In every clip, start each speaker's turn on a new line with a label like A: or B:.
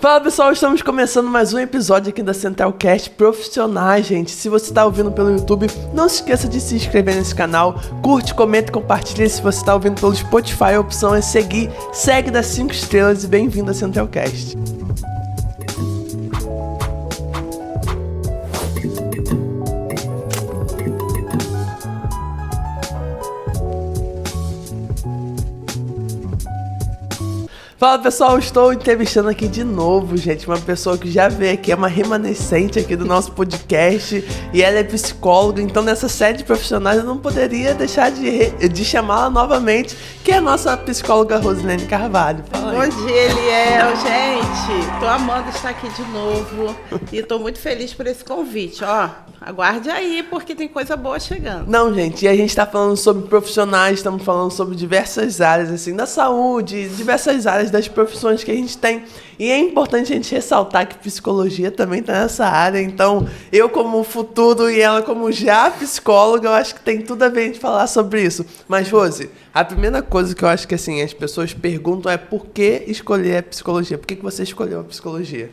A: Fala pessoal, estamos começando mais um episódio aqui da Centralcast Profissionais, gente. Se você está ouvindo pelo YouTube, não se esqueça de se inscrever nesse canal, curte, comenta e compartilha. Se você está ouvindo pelo Spotify, a opção é seguir, segue das 5 estrelas e bem-vindo à Centralcast. Fala pessoal, estou entrevistando aqui de novo, gente, uma pessoa que já veio aqui, é uma remanescente aqui do nosso podcast e ela é psicóloga, então nessa série de profissionais eu não poderia deixar de chamá-la novamente, que é a nossa psicóloga Rosilene Carvalho. Fala aí.
B: Bom dia, Eliel, gente, tô amando estar aqui de novo e tô muito feliz por esse convite, ó, aguarde aí porque tem coisa boa chegando.
A: Não, gente, e a gente tá falando sobre profissionais, estamos falando sobre diversas áreas, assim, da saúde, diversas áreas das profissões que a gente tem. E é importante a gente ressaltar que psicologia também tá nessa área. Então, eu como futuro e ela como já psicóloga, eu acho que tem tudo a ver a gente falar sobre isso. Mas, Rose, a primeira coisa que eu acho que assim, as pessoas perguntam é por que escolher a psicologia? Por que você escolheu a psicologia?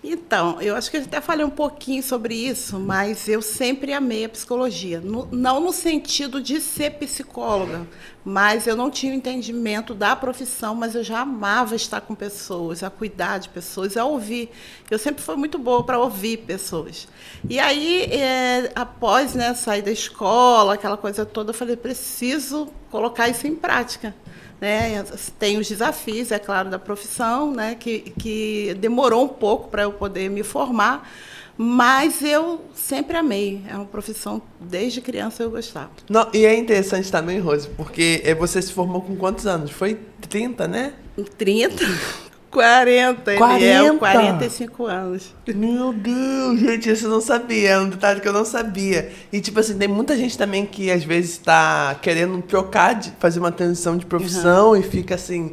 B: Então, eu acho que eu até falei um pouquinho sobre isso, mas eu sempre amei a psicologia. Não no sentido de ser psicóloga, mas eu não tinha o entendimento da profissão, mas eu já amava estar com pessoas, a cuidar de pessoas, a ouvir. Eu sempre fui muito boa para ouvir pessoas. E aí, após sair da escola, aquela coisa toda, eu falei, preciso colocar isso em prática. Tem os desafios, é claro, da profissão, que demorou um pouco para eu poder me formar, mas eu sempre amei. É uma profissão, desde criança eu gostava.
A: Não, e é interessante também, Rose, porque você se formou com quantos anos? Foi 30, né?
B: 30? 40, 45 anos.
A: Meu Deus, gente, isso eu não sabia, é um detalhe que eu não sabia. E tipo assim, tem muita gente também que às vezes está querendo trocar, fazer uma transição de profissão e fica assim,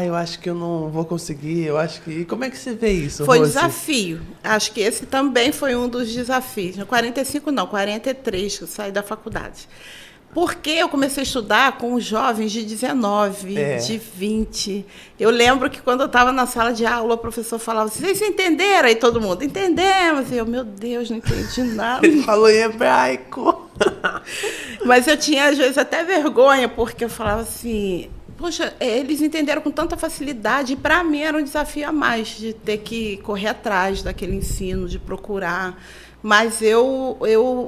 A: eu acho que eu não vou conseguir, eu acho que... E como é que você vê isso,
B: Foi
A: Rose?
B: Desafio, acho que esse também foi um dos desafios. 45 não, 43 que eu saí da faculdade. Porque eu comecei a estudar com jovens de 19, de 20. Eu lembro que quando eu estava na sala de aula, o professor falava, vocês entenderam? Aí todo mundo, entendemos. E eu, meu Deus, não entendi nada.
A: Ele falou em hebraico.
B: Mas eu tinha, às vezes, até vergonha, porque eu falava assim, poxa, eles entenderam com tanta facilidade. E, para mim, era um desafio a mais, de ter que correr atrás daquele ensino, de procurar. Mas eu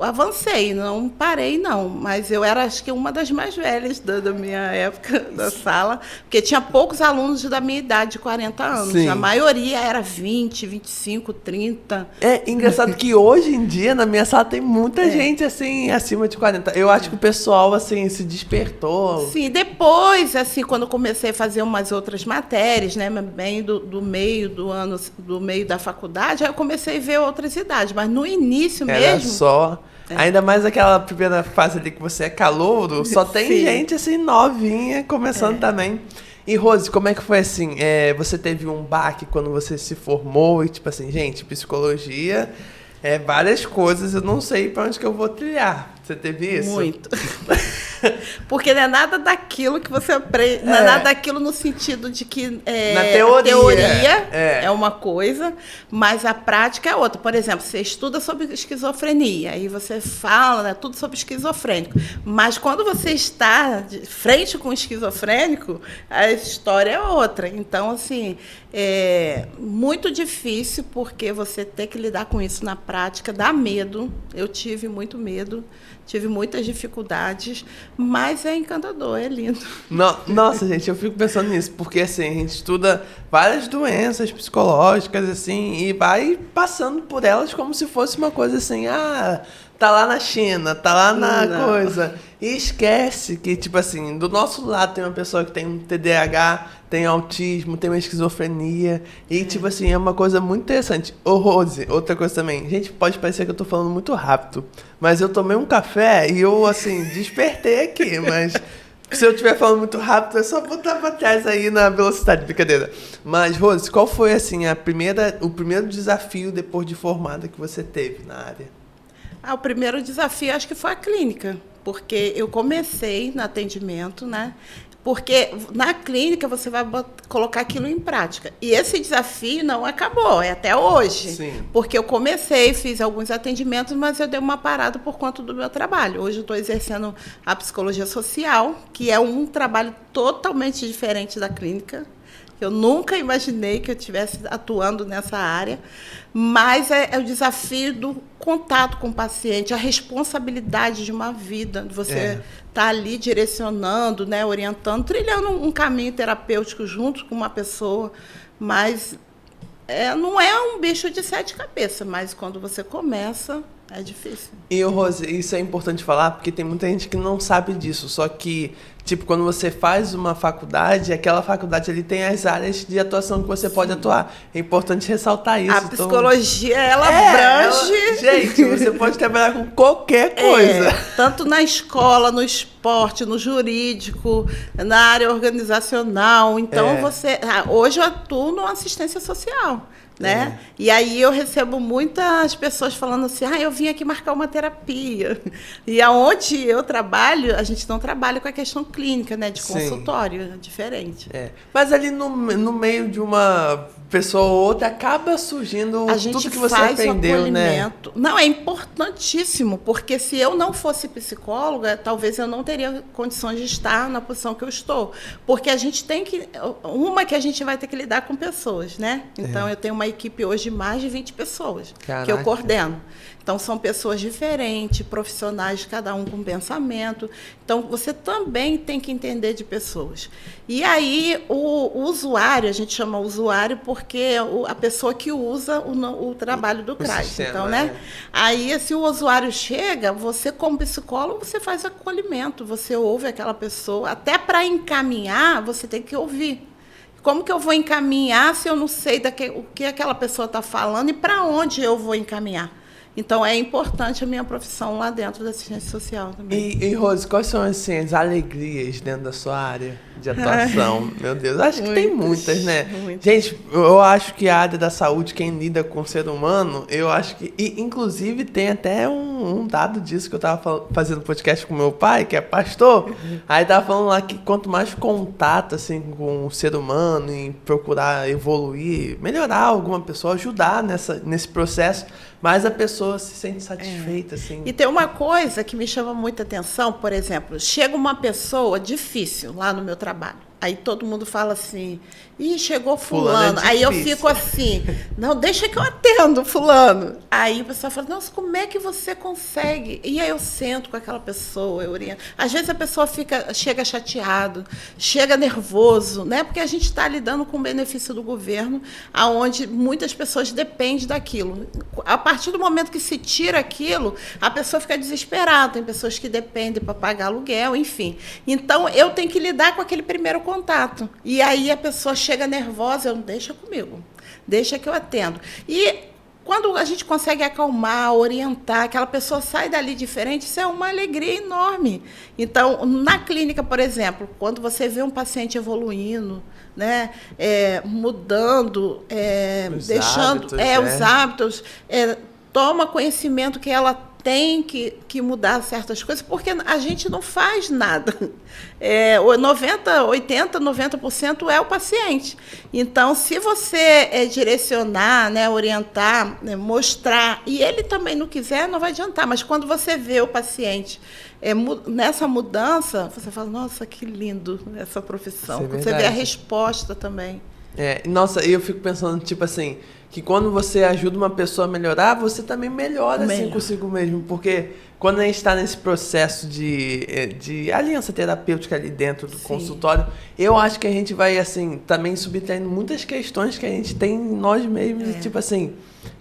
B: avancei, não parei, não. Mas eu era, acho que, uma das mais velhas da minha época da sala, porque tinha poucos alunos da minha idade, de 40 anos.
A: Sim.
B: A maioria era 20, 25, 30.
A: É engraçado que hoje em dia, na minha sala, tem muita gente, assim, acima de 40. Eu acho que o pessoal, assim, se despertou.
B: Sim, depois, assim, quando eu comecei a fazer umas outras matérias, bem do meio do ano, do meio da faculdade, aí eu comecei a ver outras idades. Mas no início
A: Era
B: mesmo.
A: só. Ainda mais aquela primeira fase ali que você é calouro, só tem gente assim novinha começando também. E Rose, como é que foi assim? Você teve um baque quando você se formou e tipo assim, gente, psicologia é várias coisas, eu não sei pra onde que eu vou trilhar. Você teve isso?
B: Muito. Porque não é nada daquilo que você aprende, não é nada daquilo no sentido de que
A: na
B: a teoria é uma coisa, mas a prática é outra. Por exemplo, você estuda sobre esquizofrenia, aí você fala tudo sobre esquizofrênico, mas quando você está de frente com o esquizofrênico, a história é outra. Então, assim, é muito difícil, porque você ter que lidar com isso na prática dá medo. Eu tive muito medo. Tive muitas dificuldades, mas é encantador, é lindo.
A: Nossa, gente, eu fico pensando nisso, porque assim, a gente estuda várias doenças psicológicas, assim, e vai passando por elas como se fosse uma coisa assim, tá lá na China, tá lá na coisa. E esquece que, tipo assim, do nosso lado tem uma pessoa que tem um TDAH, tem autismo, tem uma esquizofrenia. E, tipo assim, é uma coisa muito interessante. Ô, Rose, outra coisa também. Gente, pode parecer que eu tô falando muito rápido, mas eu tomei um café e eu, assim, despertei aqui, mas... Se eu estiver falando muito rápido, é só botar pra trás aí na velocidade, brincadeira. Mas, Rose, qual foi, assim, o primeiro desafio depois de formada que você teve na área?
B: O primeiro desafio acho que foi a clínica, porque eu comecei no atendimento, Porque na clínica você vai colocar aquilo em prática. E esse desafio não acabou, é até hoje.
A: Sim.
B: Porque eu comecei, fiz alguns atendimentos, mas eu dei uma parada por conta do meu trabalho. Hoje eu estou exercendo a psicologia social, que é um trabalho totalmente diferente da clínica. Eu nunca imaginei que eu estivesse atuando nessa área, mas é o desafio do contato com o paciente, a responsabilidade de uma vida, de você estar ali direcionando, né, orientando, trilhando um caminho terapêutico junto com uma pessoa, mas não é um bicho de 7 cabeças, mas quando você começa, é difícil.
A: E, Rose, isso é importante falar, porque tem muita gente que não sabe disso, só que, tipo, quando você faz uma faculdade, aquela faculdade ali tem as áreas de atuação que você pode atuar. É importante ressaltar isso.
B: A psicologia, ela abrange...
A: Gente, você pode trabalhar com qualquer coisa.
B: Tanto na escola, no esporte, no jurídico, na área organizacional. Então, hoje eu atuo na assistência social. Né? E aí eu recebo muitas pessoas falando assim, eu vim aqui marcar uma terapia. E aonde eu trabalho, a gente não trabalha com a questão clínica, né? De consultório, é diferente.
A: Mas ali no meio de uma pessoa ou outra, acaba surgindo tudo que você aprendeu, né?
B: Não, é importantíssimo, porque se eu não fosse psicóloga, talvez eu não teria condições de estar na posição que eu estou. Porque a gente tem que... que a gente vai ter que lidar com pessoas, né? Então, eu tenho uma equipe hoje de mais de 20 pessoas. Caraca. Que eu coordeno. Então, são pessoas diferentes, profissionais, cada um com pensamento. Então, você também tem que entender de pessoas. E aí, o usuário, a gente chama usuário porque a pessoa que usa o trabalho do CRAS. Sistema, então, né? Aí, se o usuário chega, você, como psicólogo, você faz acolhimento, você ouve aquela pessoa. Até para encaminhar, você tem que ouvir. Como que eu vou encaminhar se eu não sei o que aquela pessoa está falando e para onde eu vou encaminhar? Então, é importante a minha profissão lá dentro da assistência social também.
A: E Rose, quais são assim, as alegrias dentro da sua área de atuação? Meu Deus, acho que tem muitas, né? Muitas. Gente, eu acho que a área da saúde, quem lida com o ser humano, eu acho que... E, inclusive, tem até um dado disso que eu estava fazendo podcast com meu pai, que é pastor. Aí estava falando lá que quanto mais contato assim, com o ser humano e procurar evoluir, melhorar alguma pessoa, ajudar nesse processo, mais a pessoa se sente satisfeita. Assim.
B: E tem uma coisa que me chama muita atenção, por exemplo, chega uma pessoa difícil lá no meu trabalho. Aí todo mundo fala assim, chegou fulano. Aí eu fico assim, não, deixa que eu atendo fulano. Aí o pessoal fala, nossa, como é que você consegue? E aí eu sento com aquela pessoa, eu oriento. Às vezes a pessoa chega chateado, chega nervoso, né? Porque a gente está lidando com o benefício do governo, onde muitas pessoas dependem daquilo. A partir do momento que se tira aquilo, a pessoa fica desesperada. Tem pessoas que dependem para pagar aluguel, enfim. Então, eu tenho que lidar com aquele primeiro contato. E aí a pessoa chega nervosa, deixa comigo, deixa que eu atendo. E quando a gente consegue acalmar, orientar, aquela pessoa sai dali diferente, isso é uma alegria enorme. Então, na clínica, por exemplo, quando você vê um paciente evoluindo, né, mudando, deixando os hábitos, toma conhecimento que ela tem que mudar certas coisas, porque a gente não faz nada. 90% é o paciente. Então, se você direcionar, né, orientar, né, mostrar, e ele também não quiser, não vai adiantar. Mas quando você vê o paciente nessa mudança, você fala, nossa, que lindo essa profissão. Você vê a resposta também.
A: Nossa, eu fico pensando, tipo assim, que quando você ajuda uma pessoa a melhorar, você também melhora assim consigo mesmo. Porque quando a gente está nesse processo de aliança terapêutica ali dentro do consultório, eu acho que a gente vai, assim, também subtraindo muitas questões que a gente tem em nós mesmos. Tipo assim,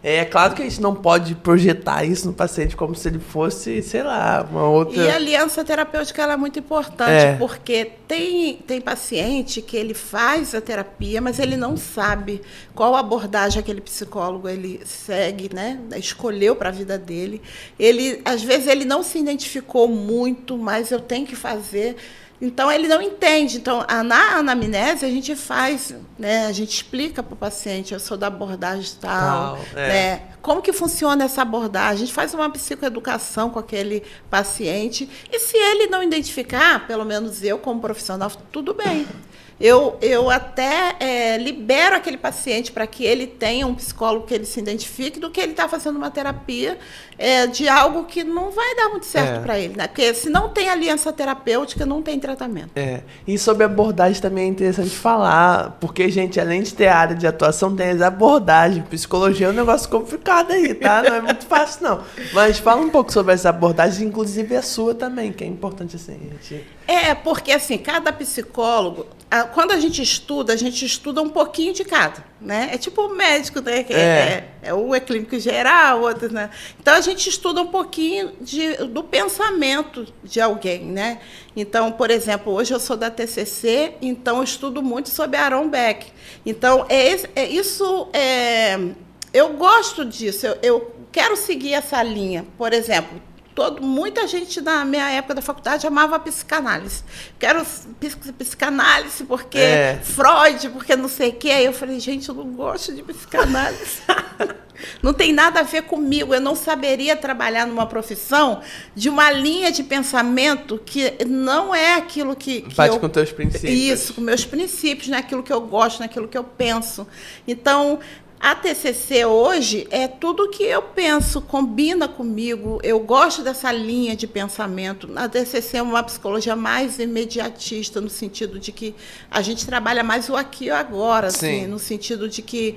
A: é claro que a gente não pode projetar isso no paciente como se ele fosse, sei lá, uma outra... E
B: a aliança terapêutica ela é muito importante, porque tem paciente que ele faz a terapia, mas ele não sabe qual abordagem aquele psicólogo ele segue, né? Escolheu para a vida dele. Às vezes ele não se identificou muito, mas eu tenho que fazer... Então, ele não entende. Então, na anamnese, a gente faz, né, a gente explica para o paciente, eu sou da abordagem tal, né, como que funciona essa abordagem, a gente faz uma psicoeducação com aquele paciente, e se ele não identificar, pelo menos eu, como profissional, tudo bem. Eu até libero aquele paciente para que ele tenha um psicólogo que ele se identifique do que ele está fazendo uma terapia de algo que não vai dar muito certo para ele, né? Porque se não tem aliança terapêutica, não tem tratamento.
A: E sobre abordagem também é interessante falar, porque, gente, além de ter área de atuação, tem as abordagens. Psicologia é um negócio complicado aí, tá? Não é muito fácil, não. Mas fala um pouco sobre as abordagens, inclusive a sua também, que é importante, assim, gente...
B: Porque assim, cada psicólogo, quando a gente estuda um pouquinho de cada, né? É tipo o médico, né? Um é clínico geral, outro, né? Então, a gente estuda um pouquinho do pensamento de alguém, né? Então, por exemplo, hoje eu sou da TCC, então eu estudo muito sobre Aaron Beck. Então, eu gosto disso, eu quero seguir essa linha. Por exemplo, muita gente na minha época da faculdade amava a psicanálise. Quero psicanálise porque Freud, porque não sei o quê. Aí eu falei, gente, eu não gosto de psicanálise. Não tem nada a ver comigo. Eu não saberia trabalhar numa profissão de uma linha de pensamento que não é aquilo que
A: bate com teus princípios.
B: Isso, com meus princípios, naquilo que eu gosto, naquilo que eu penso. Então... A TCC hoje é tudo que eu penso, combina comigo, eu gosto dessa linha de pensamento. A TCC é uma psicologia mais imediatista, no sentido de que a gente trabalha mais o aqui e o agora, assim, no sentido de que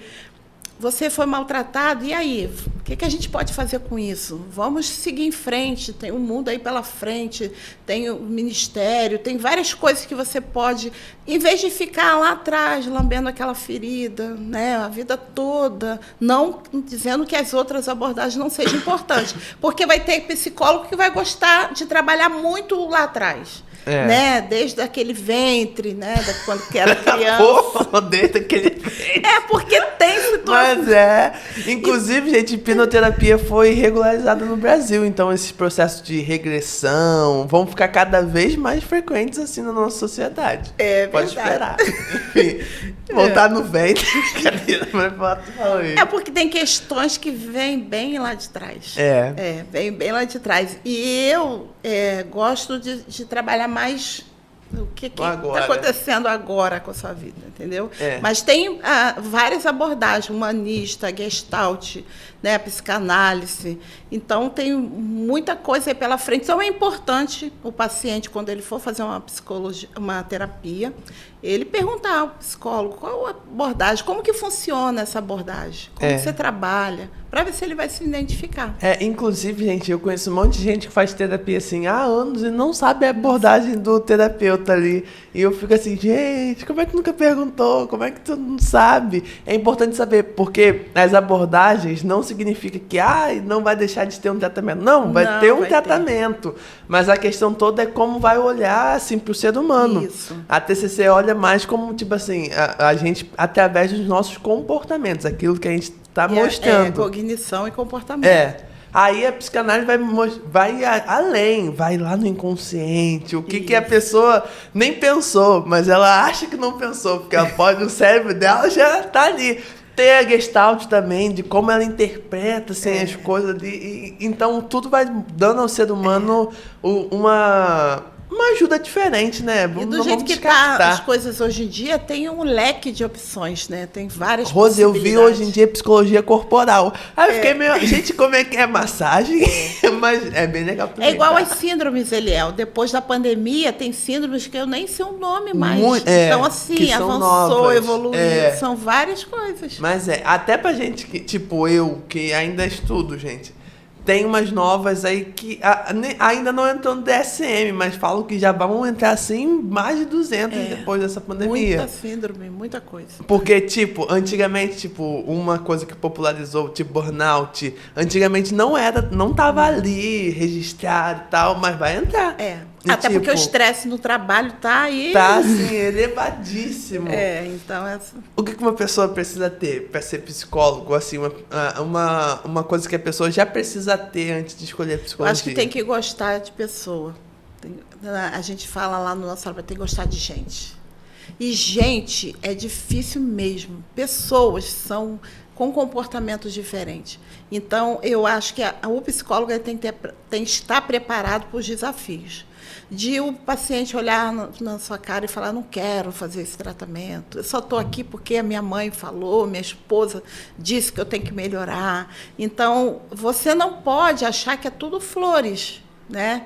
B: você foi maltratado, e aí? O que a gente pode fazer com isso? Vamos seguir em frente, tem um mundo aí pela frente, tem o ministério, tem várias coisas que você pode, em vez de ficar lá atrás, lambendo aquela ferida, né, a vida toda, não dizendo que as outras abordagens não sejam importantes, porque vai ter psicólogo que vai gostar de trabalhar muito lá atrás. Né? Desde aquele ventre, né? Quando que era criança.
A: Desde aquele ventre.
B: Porque tem situação.
A: Mas inclusive, gente, hipnoterapia foi regularizada no Brasil, então esses processos de regressão vão ficar cada vez mais frequentes assim na nossa sociedade. Pode esperar. Enfim, voltar no ventre, mas fala aí.
B: Porque tem questões que vêm bem lá de trás. Vem bem lá de trás. E eu gosto de trabalhar mais o que está acontecendo agora com a sua vida, entendeu? Mas tem várias abordagens, humanista, gestalt, né, psicanálise. Então, tem muita coisa aí pela frente. Então, é importante o paciente, quando ele for fazer uma terapia, ele perguntar ao psicólogo qual a abordagem, como que funciona essa abordagem, como você trabalha, para ver se ele vai se identificar.
A: Inclusive, gente, eu conheço um monte de gente que faz terapia assim há anos e não sabe a abordagem do terapeuta ali. E eu fico assim, gente, como é que nunca perguntou? Como é que tu não sabe? É importante saber, porque as abordagens não significa que não vai deixar de ter um tratamento. Não, vai ter um tratamento. Mas a questão toda é como vai olhar assim para o ser humano.
B: Isso.
A: A TCC olha mais como, tipo assim, a gente, através dos nossos comportamentos, aquilo que a gente está mostrando.
B: Cognição e comportamento.
A: Aí a psicanálise vai além, vai lá no inconsciente, o que a pessoa nem pensou, mas ela acha que não pensou, porque o cérebro dela já está ali. Tem a gestalt também, de como ela interpreta assim, as coisas ali. Então, tudo vai dando ao ser humano uma ajuda diferente, né?
B: E do jeito que tá as coisas hoje em dia, tem um leque de opções, né? Tem várias
A: Rose, eu vi hoje em dia psicologia corporal. Aí eu fiquei meio... Gente, como é que é massagem? Mas é bem legal também.
B: É igual as síndromes, Eliel. Depois da pandemia, tem síndromes que eu nem sei o nome mais. Então, assim, avançou, evoluiu. São várias coisas.
A: Mas até pra gente, que, tipo eu, que ainda estudo, gente, tem umas novas aí que ainda não entram no DSM, mas falam que já vão entrar assim mais de 200 depois dessa pandemia.
B: Muita síndrome, muita coisa.
A: Porque, antigamente, uma coisa que popularizou, burnout, antigamente não tava ali registrado e tal, mas vai entrar.
B: Até porque o estresse no trabalho tá aí.
A: Tá, assim, elevadíssimo.
B: Então
A: O que uma pessoa precisa ter para ser psicólogo? Assim, uma coisa que a pessoa já precisa ter antes de escolher psicologia.
B: Acho que tem que gostar de pessoa. A gente fala lá no nosso trabalho, tem que gostar de gente. E gente é difícil mesmo. Pessoas são com comportamentos diferentes. Então, eu acho que o psicólogo tem que estar preparado para os desafios. De o paciente olhar na sua cara e falar, não quero fazer esse tratamento, eu só estou aqui porque a minha mãe falou, minha esposa disse que eu tenho que melhorar. Então, você não pode achar que é tudo flores, né?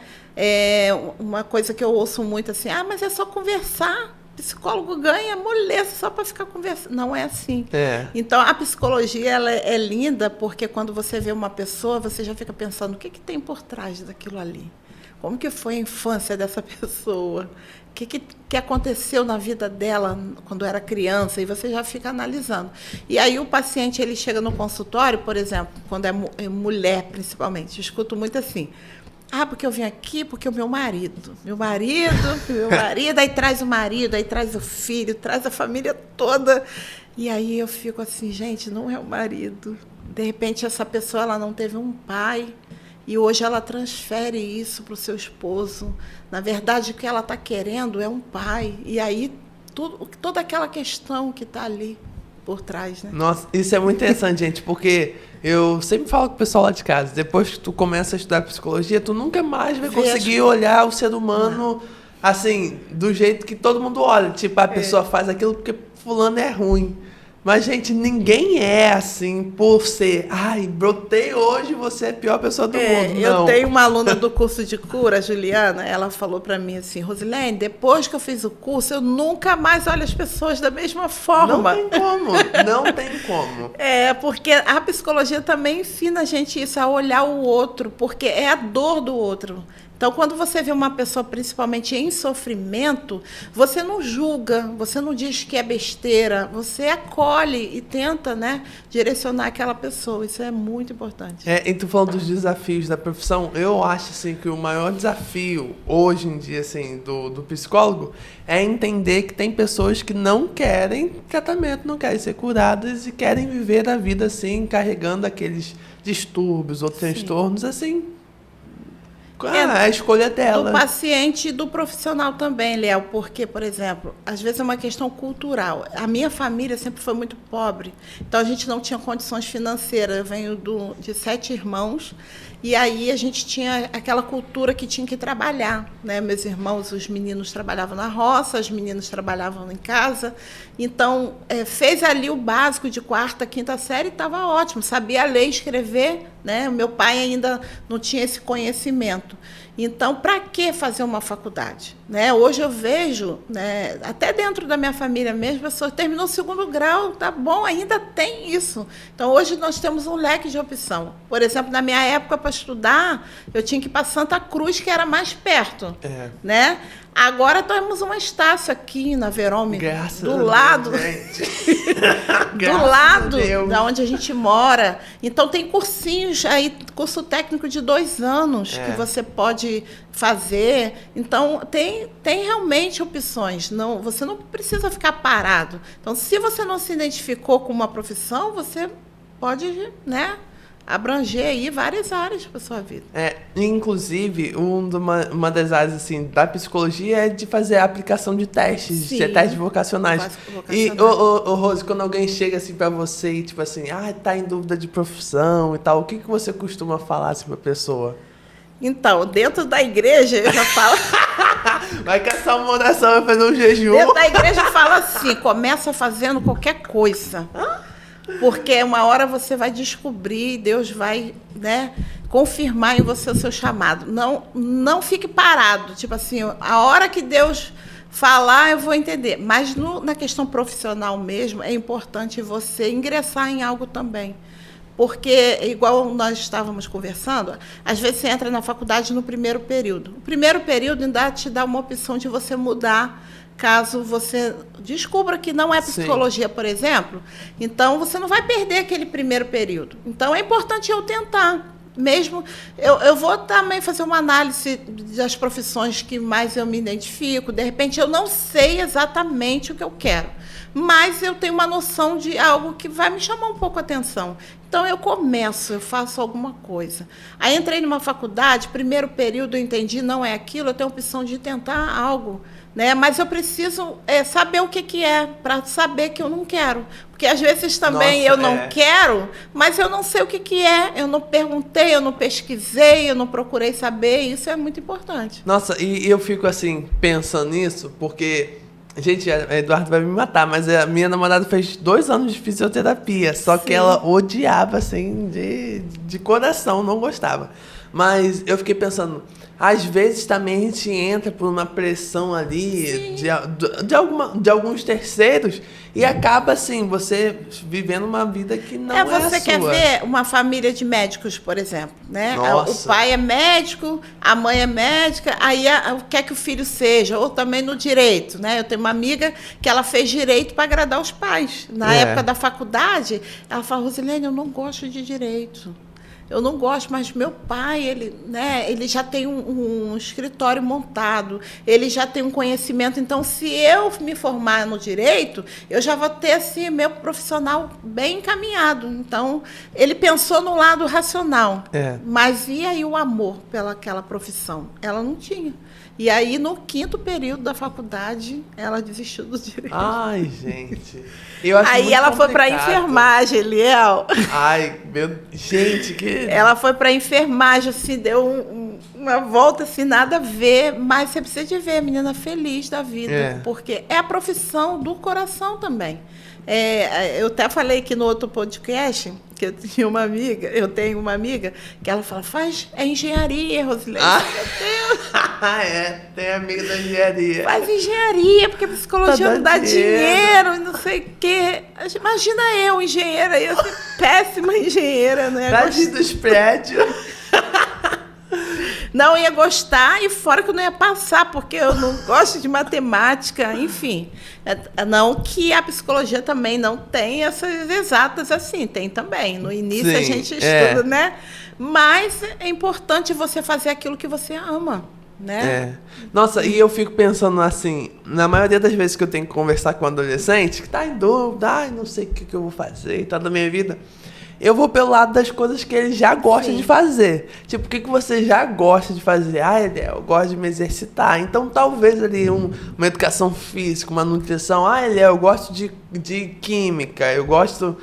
B: Uma coisa que eu ouço muito assim, mas é só conversar. Psicólogo ganha moleza só para ficar conversando. Não é assim. Então, a psicologia ela é linda porque quando você vê uma pessoa, você já fica pensando o que tem por trás daquilo ali. Como que foi a infância dessa pessoa? O que aconteceu na vida dela quando era criança? E você já fica analisando. E aí o paciente ele chega no consultório, por exemplo, quando é mulher principalmente, eu escuto muito assim, porque eu vim aqui porque o meu marido, aí traz o marido, aí traz o filho, traz a família toda. E aí eu fico assim, gente, não é o marido. De repente essa pessoa ela não teve um pai e hoje ela transfere isso para o seu esposo. Na verdade, o que ela está querendo é um pai. E aí toda aquela questão que está ali por trás, né?
A: Nossa, isso é muito interessante, gente, porque eu sempre falo com o pessoal lá de casa, depois que tu começa a estudar psicologia, tu nunca mais vai conseguir olhar o ser humano assim, do jeito que todo mundo olha. Tipo, a pessoa faz aquilo porque fulano é ruim. Mas, gente, ninguém é assim por ser, brotei hoje, você é a pior pessoa do mundo. Não.
B: Eu tenho uma aluna do curso de cura, a Juliana, ela falou para mim assim, Rosilene, depois que eu fiz o curso, eu nunca mais olho as pessoas da mesma forma.
A: Não tem como.
B: Porque a psicologia também ensina a gente isso, a olhar o outro, porque é a dor do outro. Então, quando você vê uma pessoa, principalmente em sofrimento, você não julga, você não diz que é besteira, você acolhe e tenta, né, direcionar aquela pessoa. Isso é muito importante.
A: E tu falando dos desafios da profissão, eu acho assim, que o maior desafio hoje em dia assim, do psicólogo é entender que tem pessoas que não querem tratamento, não querem ser curadas e querem viver a vida assim, carregando aqueles distúrbios ou transtornos assim. A escolha dela.
B: Do paciente e do profissional também, Léo, porque, por exemplo, às vezes é uma questão cultural. A minha família sempre foi muito pobre, então a gente não tinha condições financeiras. Eu venho de 7 irmãos, e aí a gente tinha aquela cultura que tinha que trabalhar, né? Meus irmãos, os meninos trabalhavam na roça, as meninas trabalhavam em casa. Então, fez ali o básico de 4ª, 5ª série e estava ótimo. Sabia ler e escrever, né? O meu pai ainda não tinha esse conhecimento. Então, para que fazer uma faculdade? Né? Hoje eu vejo, né, até dentro da minha família mesmo, a pessoa terminou o 2º grau, tá bom, ainda tem isso. Então, hoje nós temos um leque de opção. Por exemplo, na minha época, para estudar, eu tinha que ir para Santa Cruz, que era mais perto. Né? Agora temos uma Estácio aqui na Verome, do lado, do lado da onde a gente mora. Então tem cursinhos aí, curso técnico de 2 anos que você pode fazer. Então tem realmente opções. Você não precisa ficar parado. Então, se você não se identificou com uma profissão, você pode, né, abranger aí várias áreas para sua vida.
A: Inclusive, uma das áreas assim, da psicologia é de fazer a aplicação de testes, de testes vocacionais. E, Rose, quando alguém chega assim para você e tipo assim, tá em dúvida de profissão e tal, o que você costuma falar assim para a pessoa?
B: Então, dentro da igreja, eu já falo...
A: Vai caçar uma oração, vai fazer um jejum.
B: Dentro da igreja eu falo assim, começa fazendo qualquer coisa. Porque uma hora você vai descobrir, Deus vai, né, confirmar em você o seu chamado. Não fique parado. Tipo assim, a hora que Deus falar, eu vou entender. Mas na questão profissional mesmo, é importante você ingressar em algo também. Porque, igual nós estávamos conversando, às vezes você entra na faculdade no primeiro período. O primeiro período ainda te dá uma opção de você mudar, caso você descubra que não é psicologia, por exemplo. Então, você não vai perder aquele primeiro período. Então, é importante eu tentar. mesmo... Eu vou também fazer uma análise das profissões que mais eu me identifico. De repente, eu não sei exatamente o que eu quero, mas eu tenho uma noção de algo que vai me chamar um pouco a atenção. Então, eu faço alguma coisa. Aí, entrei numa faculdade, primeiro período eu entendi, não é aquilo, eu tenho a opção de tentar algo, né? Mas eu preciso saber o que é, para saber que eu não quero. Porque, às vezes, também eu não quero, mas eu não sei o que é. Eu não perguntei, eu não pesquisei, eu não procurei saber. Isso é muito importante.
A: Nossa, e eu fico, assim, pensando nisso, porque... Gente, a Eduardo vai me matar, mas a minha namorada fez 2 anos de fisioterapia, só que ela odiava, assim, de coração, não gostava. Mas eu fiquei pensando, às vezes também a gente entra por uma pressão ali de alguns terceiros e acaba, assim, você vivendo uma vida que não é a sua.
B: Você quer ver uma família de médicos, por exemplo, né?
A: Nossa.
B: O pai é médico, a mãe é médica, aí quer que o filho seja, ou também no direito, né? Eu tenho uma amiga que ela fez direito para agradar os pais. Na época da faculdade, ela falou, Rosilene, eu não gosto de direito. Eu não gosto, mas meu pai, ele já tem um escritório montado, ele já tem um conhecimento. Então, se eu me formar no direito, eu já vou ter assim, meu profissional bem encaminhado. Então, ele pensou no lado racional. Mas e aí o amor pelaquela profissão? Ela não tinha. E aí, no 5º período da faculdade, ela desistiu do direito.
A: Ai, gente. Eu acho
B: aí
A: muito
B: ela
A: complicado.
B: foi para enfermagem, Eliel.
A: Ai, gente, que...
B: Ela foi para enfermagem, assim, deu uma volta, assim, nada a ver. Mas você precisa de ver a menina feliz da vida. Porque é a profissão do coração também. Eu até falei aqui no outro podcast que eu tenho uma amiga que ela fala, é engenharia, Rosilene. Meu Deus.
A: Tem amiga da engenharia.
B: Faz engenharia, porque psicologia não dá dinheiro e não sei o quê. Imagina eu, engenheira, ia ser péssima engenheira, né?
A: Tadinho dos prédios.
B: Não ia gostar, e fora que eu não ia passar, porque eu não gosto de matemática, enfim. Não que a psicologia também não tem essas exatas assim, tem também. No início a gente estuda, né? Mas é importante você fazer aquilo que você ama, né?
A: Nossa, e eu fico pensando assim, na maioria das vezes que eu tenho que conversar com um adolescente, que tá em dúvida, não sei o que eu vou fazer e tal da minha vida, eu vou pelo lado das coisas que ele já gosta de fazer. Tipo, o que você já gosta de fazer? Eu gosto de me exercitar. Então, talvez ali uma educação física, uma nutrição. Eu gosto de química, eu gosto...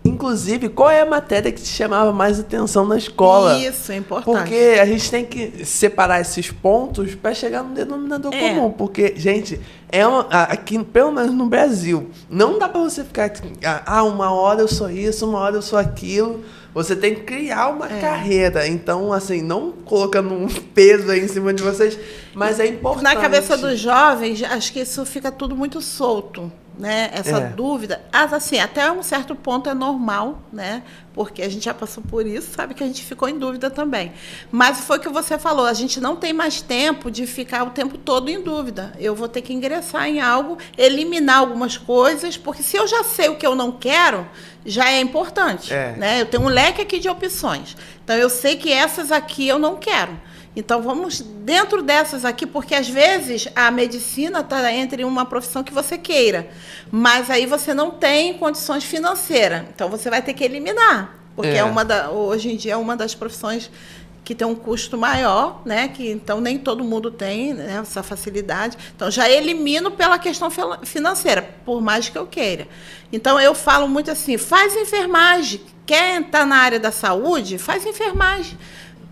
A: Inclusive, qual é a matéria que te chamava mais atenção na escola?
B: Isso, é importante.
A: Porque a gente tem que separar esses pontos para chegar no denominador comum. Porque, gente, aqui, pelo menos no Brasil, não dá para você ficar... uma hora eu sou isso, uma hora eu sou aquilo. Você tem que criar uma carreira. Então, assim, não colocando um peso aí em cima de vocês, mas é importante.
B: Na cabeça dos jovens, acho que isso fica tudo muito solto. Né? Essa dúvida, assim, até um certo ponto é normal, né? Porque a gente já passou por isso, sabe que a gente ficou em dúvida também. Mas foi o que você falou, a gente não tem mais tempo de ficar o tempo todo em dúvida. Eu vou ter que ingressar em algo, eliminar algumas coisas, porque se eu já sei o que eu não quero, já é importante. Né? Eu tenho um leque aqui de opções. Então, eu sei que essas aqui eu não quero. Então, vamos dentro dessas aqui, porque às vezes a medicina está entre uma profissão que você queira, mas aí você não tem condições financeiras. Então, você vai ter que eliminar, porque hoje em dia é uma das profissões que tem um custo maior, né? Que, então, nem todo mundo tem, né, essa facilidade. Então, já elimino pela questão financeira, por mais que eu queira. Então, eu falo muito assim, faz enfermagem. Quer estar na área da saúde? Faz enfermagem.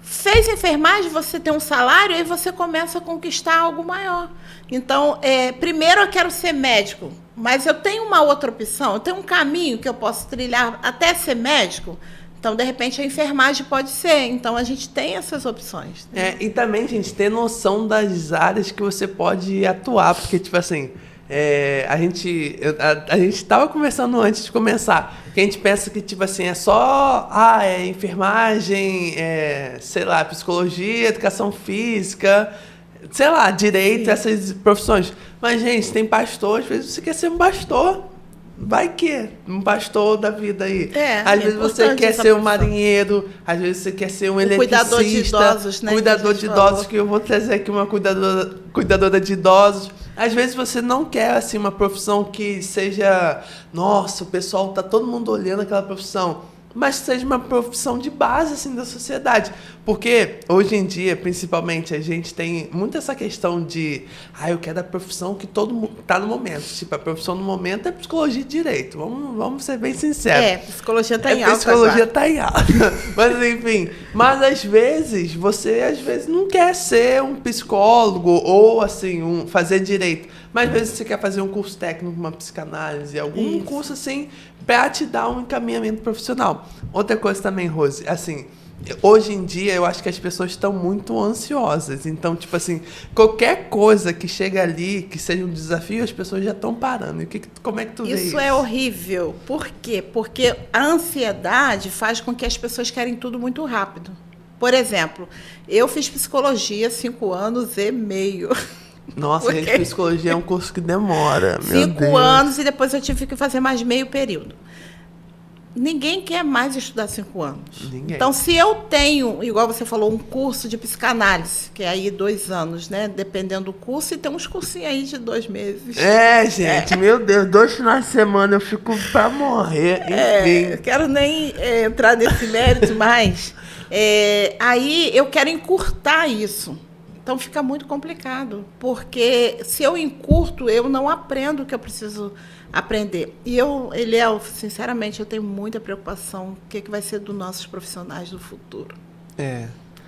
B: Fez enfermagem, você tem um salário, aí você começa a conquistar algo maior. Então, primeiro eu quero ser médico, mas eu tenho uma outra opção, eu tenho um caminho que eu posso trilhar até ser médico. Então, de repente, a enfermagem pode ser. Então, a gente tem essas opções. Né?
A: E também, gente, ter noção das áreas que você pode atuar, porque, tipo assim... a gente estava conversando antes de começar, que a gente pensa que tipo assim, é só enfermagem, sei lá, psicologia, educação física, sei lá, direito, essas profissões. Mas, gente, tem pastor, às vezes você quer ser um pastor. vai que um pastor da vida aí.
B: É
A: Às vezes você
B: importante
A: quer
B: essa
A: ser um
B: profissão.
A: marinheiro, às vezes você quer ser um
B: cuidador de
A: eletricista,
B: idosos, né,
A: cuidador
B: que a
A: de
B: gente
A: idosos,
B: falou.
A: que eu vou trazer aqui uma cuidadora de idosos. Às vezes você não quer assim uma profissão que seja, nossa, o pessoal tá todo mundo olhando aquela profissão, mas seja uma profissão de base assim da sociedade, porque hoje em dia, principalmente, a gente tem muito essa questão de, eu quero a profissão que todo mundo tá no momento. Tipo, a profissão no momento é psicologia e direito. Vamos ser bem sinceros.
B: Psicologia tá em alta.
A: Psicologia tá em alta. Mas enfim, às vezes você não quer ser um psicólogo ou assim, fazer direito. Mas às vezes você quer fazer um curso técnico, uma psicanálise, algum curso assim, para te dar um encaminhamento profissional. Outra coisa também, Rose, assim, hoje em dia eu acho que as pessoas estão muito ansiosas. Então, tipo assim, qualquer coisa que chega ali, que seja um desafio, as pessoas já estão parando. Como é que tu vê isso?
B: Isso é horrível. Por quê? Porque a ansiedade faz com que as pessoas querem tudo muito rápido. Por exemplo, eu fiz psicologia 5 anos e meio.
A: Nossa, gente, psicologia é um curso que demora.
B: 5 anos e depois eu tive que fazer mais meio período. Ninguém quer mais estudar 5 anos.
A: Ninguém.
B: Então, se eu tenho, igual você falou, um curso de psicanálise, que é aí 2 anos, né? Dependendo do curso, e tem uns cursinhos aí de 2 meses.
A: Gente, meu Deus, 2 finais de semana eu fico pra morrer. Enfim.
B: Eu quero nem entrar nesse mérito, mas aí eu quero encurtar isso. Então fica muito complicado, porque se eu encurto, eu não aprendo o que eu preciso aprender. E Eliel, sinceramente, eu tenho muita preocupação o que vai ser dos nossos profissionais do futuro.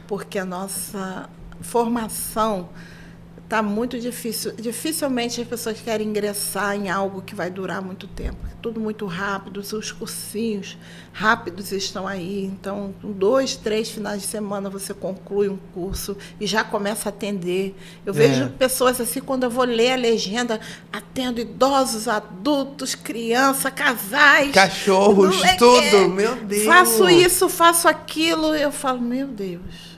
B: Porque a nossa formação está muito difícil. Dificilmente as pessoas querem ingressar em algo que vai durar muito tempo. Tudo muito rápido, os cursinhos rápidos estão aí. Então, 2, 3 finais de semana você conclui um curso e já começa a atender. Eu vejo pessoas assim, quando eu vou ler a legenda, atendo idosos, adultos, crianças, casais.
A: Cachorros, tudo, meu Deus.
B: Faço isso, faço aquilo. Eu falo, meu Deus.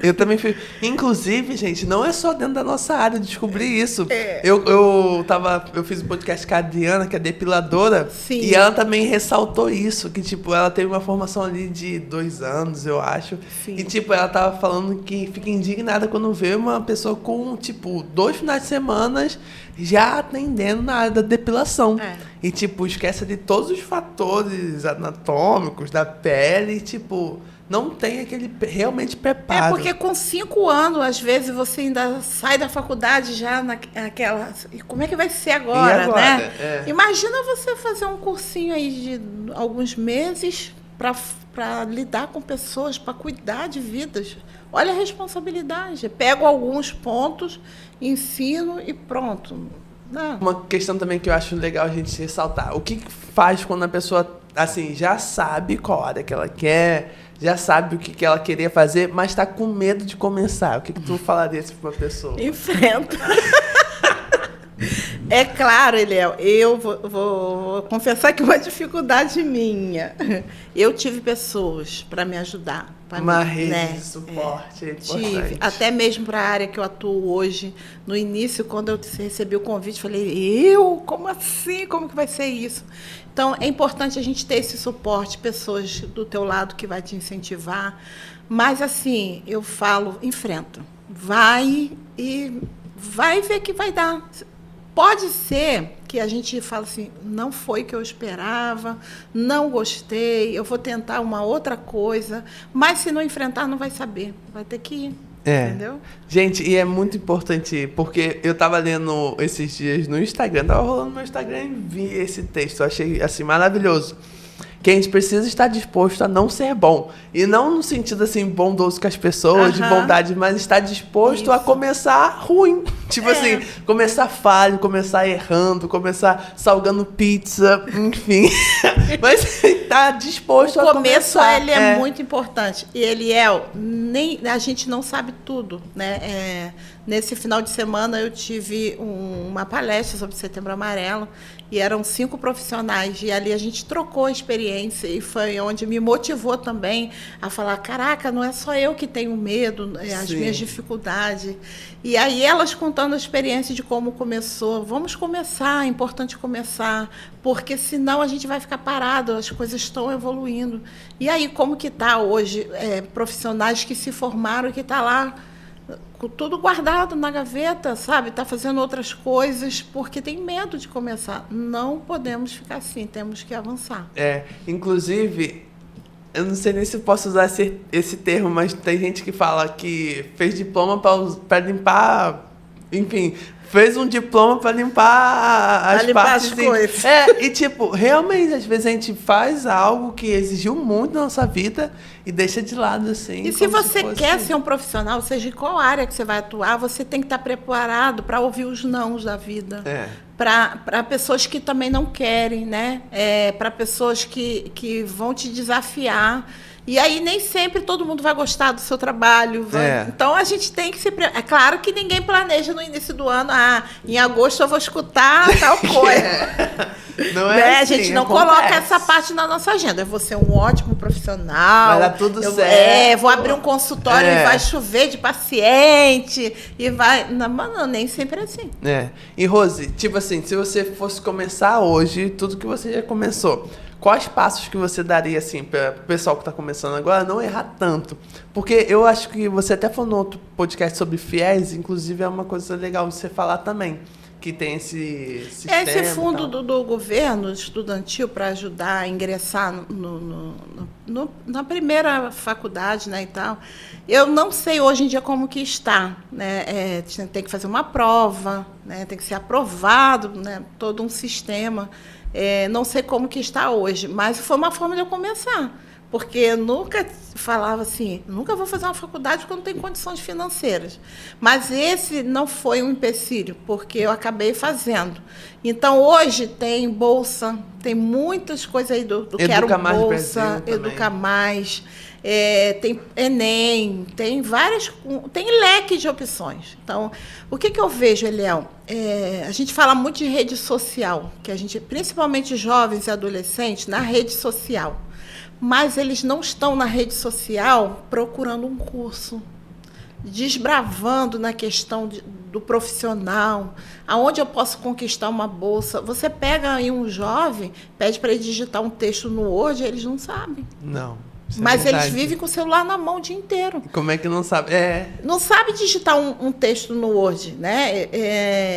A: Eu também fiz. Inclusive, gente, não é só dentro da nossa área, eu descobri isso. Eu fiz um podcast com a Adriana, que é depiladora,
B: Sim.
A: E ela também ressaltou isso, que tipo, ela teve uma formação ali de 2 anos, eu acho.
B: Sim.
A: E tipo, ela tava falando que fica indignada quando vê uma pessoa com, tipo, 2 finais de semana já atendendo na área da depilação. E tipo, esquece de todos os fatores anatômicos da pele, e, tipo, não tem aquele realmente preparo.
B: Porque com 5 anos, às vezes, você ainda sai da faculdade já naquela... E como é que vai ser agora, né? Imagina você fazer um cursinho aí de alguns meses para lidar com pessoas, para cuidar de vidas. Olha a responsabilidade. Pego alguns pontos, ensino e pronto.
A: Uma questão também que eu acho legal a gente ressaltar. O que faz quando a pessoa, assim, já sabe qual área que ela quer, já sabe o que ela queria fazer, mas está com medo de começar? O que tu falaria assim para uma pessoa?
B: Enfrenta. É claro, Eliel, eu vou confessar que é uma dificuldade minha. Eu tive pessoas para me ajudar.
A: Uma rede de suporte é importante.
B: Tive, até mesmo para a área que eu atuo hoje. No início, quando eu recebi o convite, falei, como assim? Como que vai ser isso? Então, é importante a gente ter esse suporte, pessoas do teu lado que vai te incentivar. Mas, assim, eu falo, enfrenta. Vai ver que vai dar. Pode ser que a gente fale assim, não foi o que eu esperava, não gostei, eu vou tentar uma outra coisa, mas se não enfrentar, não vai saber, vai ter que ir, entendeu?
A: Gente, e é muito importante, porque eu tava lendo esses dias no Instagram, tava rolando no meu Instagram e vi esse texto, eu achei assim maravilhoso. Que a gente precisa estar disposto a não ser bom. E não no sentido, assim, bondoso com as pessoas, de bondade, mas estar disposto a começar ruim. Tipo assim, começar falho, começar errando, começar salgando pizza, enfim. Mas estar disposto a começar.
B: O começo, ele é muito importante. E, Eliel, a gente não sabe tudo, né? Nesse final de semana eu tive uma palestra sobre Setembro Amarelo e eram 5 profissionais e ali a gente trocou a experiência e foi onde me motivou também a falar, caraca, não é só eu que tenho medo, as minhas dificuldades. E aí elas contando a experiência de como começou, vamos começar, é importante começar, porque senão a gente vai ficar parado, as coisas estão evoluindo. E aí como que está hoje profissionais que se formaram e que está lá com tudo guardado na gaveta, sabe? Está fazendo outras coisas porque tem medo de começar. Não podemos ficar assim, temos que avançar.
A: Inclusive, eu não sei nem se eu posso usar esse termo, mas tem gente que fala que fez diploma para limpar, enfim, fez um diploma para limpar as partes.
B: As coisas.
A: E tipo, realmente, às vezes a gente faz algo que exigiu muito na nossa vida e deixa de lado, assim.
B: E se você quer ser um profissional, seja em qual área que você vai atuar, você tem que estar preparado para ouvir os nãos da vida. Para pessoas que também não querem, né? Para pessoas que vão te desafiar. E aí nem sempre todo mundo vai gostar do seu trabalho. Então a gente tem que se... É claro que ninguém planeja no início do ano, em agosto eu vou escutar tal coisa.
A: Não é assim,
B: a gente não coloca essa parte na nossa agenda. Eu vou ser um ótimo profissional.
A: Vai dar tudo certo.
B: Vou abrir um consultório e vai chover de paciente. E vai... Não, nem sempre é assim.
A: E Rose, tipo assim, se você fosse começar hoje, tudo que você já começou, quais passos que você daria, assim, para o pessoal que está começando agora não errar tanto? Porque eu acho que você até falou no outro podcast sobre fiéis, inclusive é uma coisa legal de você falar também, que tem esse sistema.
B: Esse fundo do governo estudantil para ajudar a ingressar na primeira faculdade, né, e tal. Eu não sei hoje em dia como que está, né? Tem que fazer uma prova, né? Tem que ser aprovado, né? Todo um sistema. Não sei como que está hoje, mas foi uma forma de eu começar. Porque eu nunca falava assim, nunca vou fazer uma faculdade porque eu não tenho condições financeiras. Mas esse não foi um empecilho, porque eu acabei fazendo. Então, hoje tem bolsa, tem muitas coisas aí do Quero Bolsa, Educa Mais, tem Enem, tem tem leque de opções. Então, o que eu vejo, Eliel? A gente fala muito de rede social, que a gente, principalmente jovens e adolescentes, na rede social. Mas eles não estão na rede social procurando um curso, desbravando na questão do profissional, aonde eu posso conquistar uma bolsa. Você pega aí um jovem, pede para ele digitar um texto no Word, eles não sabem.
A: Não.
B: Mas eles vivem com o celular na mão o dia inteiro.
A: Como é que não sabe?
B: Não sabe digitar um texto no Word, né?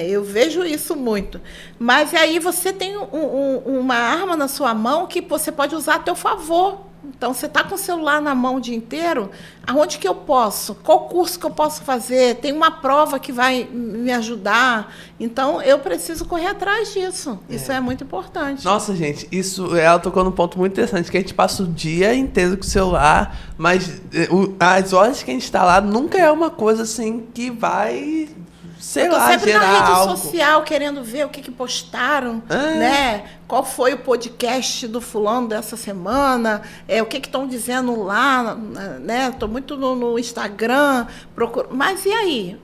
B: Eu vejo isso muito. Mas aí você tem uma arma na sua mão que você pode usar a teu favor. Então, você está com o celular na mão o dia inteiro, aonde que eu posso? Qual curso que eu posso fazer? Tem uma prova que vai me ajudar. Então, eu preciso correr atrás disso. Isso é muito importante.
A: Nossa, gente, ela tocou num ponto muito interessante, que a gente passa o dia inteiro com o celular, mas as horas que a gente está lá nunca é uma coisa assim que vai... Sei lá,
B: sempre
A: gerar
B: na rede
A: algo.
B: social, querendo ver o que postaram, né? Qual foi o podcast do fulano dessa semana, o que estão dizendo lá, né? Estou muito no Instagram, mas e aí?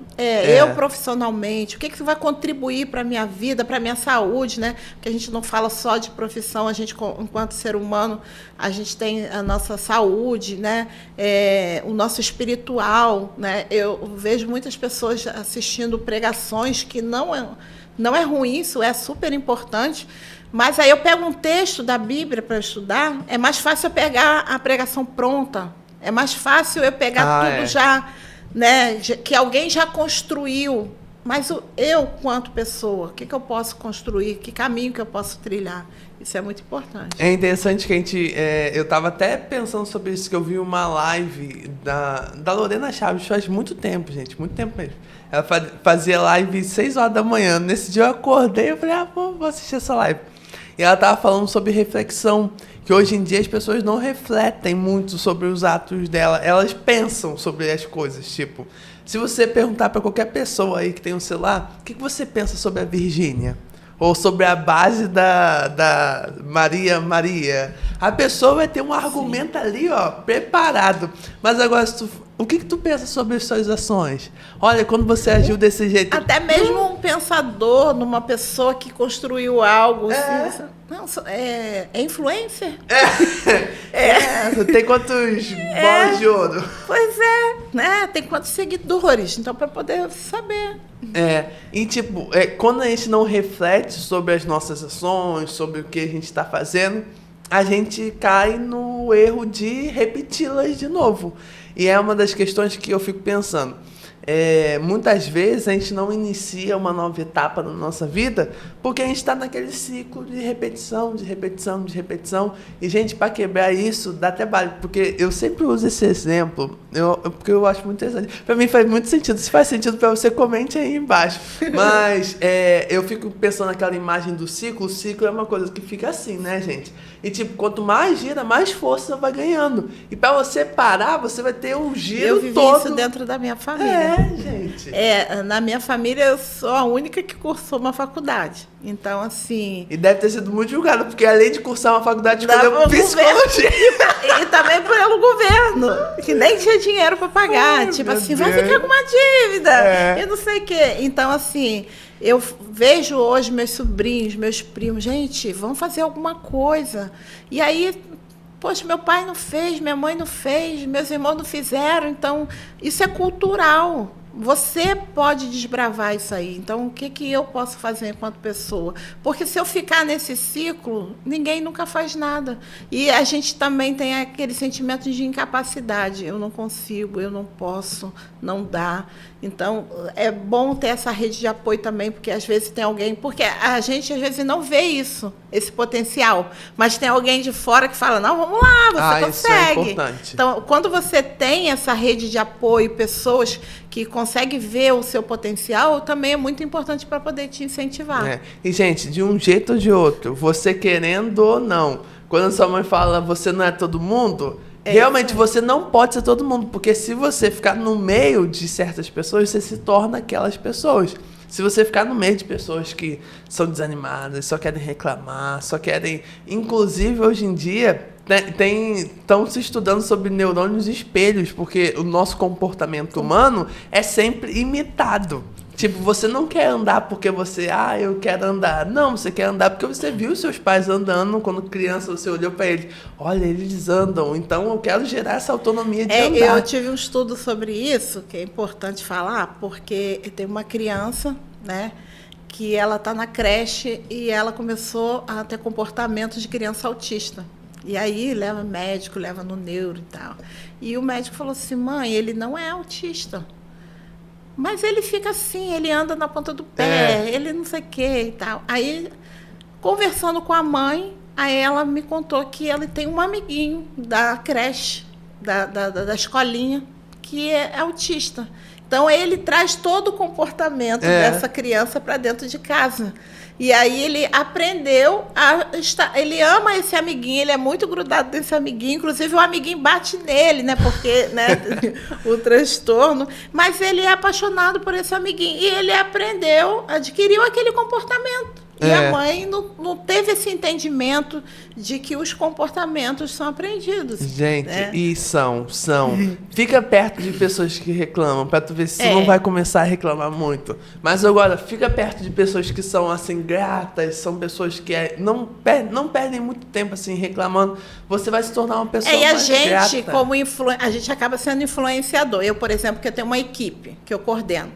B: Eu profissionalmente, o que vai contribuir para a minha vida, para a minha saúde, né? Porque a gente não fala só de profissão, a gente, enquanto ser humano, a gente tem a nossa saúde, né? O nosso espiritual, né? Eu vejo muitas pessoas assistindo pregações que não é ruim, isso é super importante, mas aí eu pego um texto da Bíblia para estudar, é mais fácil eu pegar a pregação pronta, é mais fácil eu pegar tudo já, né, que alguém já construiu, mas eu, quanto pessoa, o que eu posso construir, que caminho que eu posso trilhar? Isso é muito importante.
A: É interessante que a gente... eu estava até pensando sobre isso, que eu vi uma live da Lorena Chaves faz muito tempo, gente, muito tempo mesmo. Ela fazia live 6 horas da manhã. Nesse dia eu acordei e falei, vou assistir essa live. E ela estava falando sobre reflexão, que hoje em dia as pessoas não refletem muito sobre os atos dela. Elas pensam sobre as coisas, tipo... Se você perguntar para qualquer pessoa aí que tem um celular, o que você pensa sobre a Virgínia? Ou sobre a base da Maria, a pessoa vai ter um argumento ali, preparado. Mas agora, o que tu pensa sobre as suas ações? Olha, quando você agiu desse jeito...
B: Até mesmo um pensador, numa pessoa que construiu algo. Assim, não, é influencer?
A: Tem quantos bolas de ouro?
B: Pois é, né? Tem quantos seguidores? Então, para poder saber.
A: E tipo, quando a gente não reflete sobre as nossas ações, sobre o que a gente está fazendo, a gente cai no erro de repeti-las de novo. E é uma das questões que eu fico pensando. Muitas vezes a gente não inicia uma nova etapa na nossa vida porque a gente está naquele ciclo de repetição, de repetição, de repetição. E, gente, para quebrar isso dá trabalho, porque eu sempre uso esse exemplo, porque eu acho muito interessante. Para mim faz muito sentido. Se faz sentido para você, comente aí embaixo. Mas eu fico pensando naquela imagem do ciclo. O ciclo é uma coisa que fica assim, né, gente? E, tipo, quanto mais gira, mais força vai ganhando. E para você parar, você vai ter um giro todo.
B: Eu vivi isso dentro da minha família.
A: Gente.
B: Na minha família, eu sou a única que cursou uma faculdade. Então, assim...
A: E deve ter sido muito julgada, porque além de cursar uma faculdade, escolheu psicologia.
B: E também pelo governo, que nem tinha dinheiro para pagar. Tipo assim, vai ficar com uma dívida. E não sei o quê. Então, assim... Eu vejo hoje meus sobrinhos, meus primos, gente, vamos fazer alguma coisa. E aí, poxa, meu pai não fez, minha mãe não fez, meus irmãos não fizeram. Então, isso é cultural. Você pode desbravar isso aí. Então, o que eu posso fazer enquanto pessoa? Porque se eu ficar nesse ciclo, ninguém nunca faz nada. E a gente também tem aquele sentimento de incapacidade. Eu não consigo, eu não posso, não dá. Então, é bom ter essa rede de apoio também, porque às vezes tem alguém... Porque a gente, às vezes, não vê isso, esse potencial. Mas tem alguém de fora que fala, não, vamos lá, você consegue.
A: Isso é importante.
B: Então, quando você tem essa rede de apoio, pessoas que conseguem ver o seu potencial, também é muito importante para poder te incentivar.
A: E, gente, de um jeito ou de outro, você querendo ou não, quando sua mãe fala, você não é todo mundo... Realmente, você não pode ser todo mundo, porque se você ficar no meio de certas pessoas, você se torna aquelas pessoas. Se você ficar no meio de pessoas que são desanimadas, só querem reclamar, só querem... Inclusive, hoje em dia, estão se estudando sobre neurônios espelhos, porque o nosso comportamento humano é sempre imitado. Tipo, você não quer andar porque você... eu quero andar. Não, você quer andar porque você viu seus pais andando. Quando criança, você olhou para eles. Olha, eles andam. Então, eu quero gerar essa autonomia de andar.
B: Eu tive um estudo sobre isso, que é importante falar, porque tem uma criança, né, que ela está na creche e ela começou a ter comportamento de criança autista. E aí, leva médico, leva no neuro e tal. E o médico falou assim, mãe, ele não é autista. Mas ele fica assim, ele anda na ponta do pé, ele não sei o que e tal. Aí, conversando com a mãe, aí ela me contou que ele tem um amiguinho da creche, da escolinha, que é autista. Então, ele traz todo o comportamento dessa criança para dentro de casa. E aí ele aprendeu a estar... Ele ama esse amiguinho, ele é muito grudado desse amiguinho. Inclusive, o amiguinho bate nele, né? Porque, né, o transtorno. Mas ele é apaixonado por esse amiguinho. E ele aprendeu, adquiriu aquele comportamento. E a mãe não teve esse entendimento de que os comportamentos são aprendidos.
A: Gente, e são. Fica perto de pessoas que reclamam, pra tu ver se tu não vai começar a reclamar muito. Mas agora, fica perto de pessoas que são, assim, gratas, são pessoas que não perdem muito tempo, assim, reclamando. Você vai se tornar uma pessoa mais grata. E a gente,
B: como a gente acaba sendo influenciador. Eu, por exemplo, que eu tenho uma equipe que eu coordeno.